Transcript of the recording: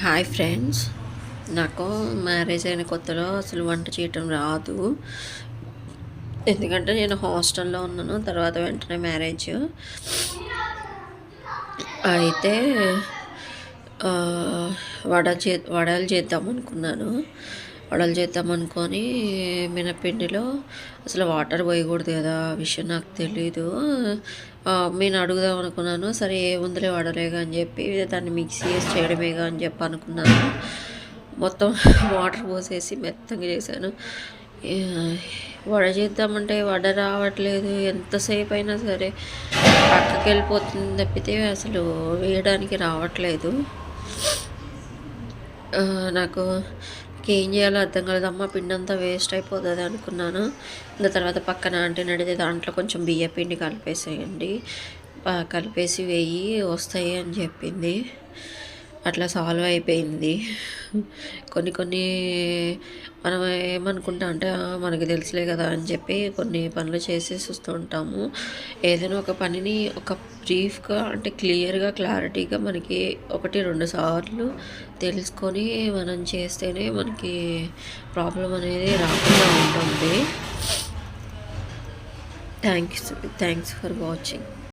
Hi friends. నాకు marriage అయిన కొత్తలో అసలు వంట చేయటం రాదు. ఎందుకంటే నేను హాస్టల్లో ఉన్నాను. తర్వాత వెంటనే మ్యారేజ్ అయితే వడలు చేద్దాం అనుకున్నాను. వడలు చేద్దాం అనుకొని మినపిండిలో అసలు వాటర్ పోయకూడదు కదా, ఆ విషయం నాకు తెలీదు. నేను అడుగుదాం అనుకున్నాను. సరే ఏముందిలే వడలేగా అని చెప్పి దాన్ని మిక్సీ వేసి చేయడమేగా అని చెప్పి అనుకున్నాను. మొత్తం వాటర్ పోసేసి మెత్తగా చేశాను. వడ చేద్దామంటే వడ రావట్లేదు. ఎంతసేపు అయినా సరే పక్కకి వెళ్ళిపోతుంది తప్పితే అసలు వేయడానికి రావట్లేదు. నాకు ఏం చేయాలో అర్థం కాలేదమ్మా. పిండి అంతా వేస్ట్ అయిపోతుంది అనుకున్నాను. ఇంకా తర్వాత పక్కన ఆంటీని అడిగితే దాంట్లో కొంచెం బియ్య పిండి కలిపేసేయండి, కలిపేసి వేయి వస్తాయి అని చెప్పింది. అట్లా సాల్వ్ అయిపోయింది. కొన్ని మనం ఏమనుకుంటాం అంటే మనకి తెలుసులే కదా అని చెప్పి కొన్ని పనులు చేసేసి వస్తూ ఉంటాము. ఏదైనా ఒక పనిని ఒక బ్రీఫ్గా అంటే క్లియర్గా క్లారిటీగా మనకి 1-2 సార్లు తెలుసుకొని మనం చేస్తేనే మనకి ప్రాబ్లం అనేది రాకుండా ఉంటుంది. Thanks for watching.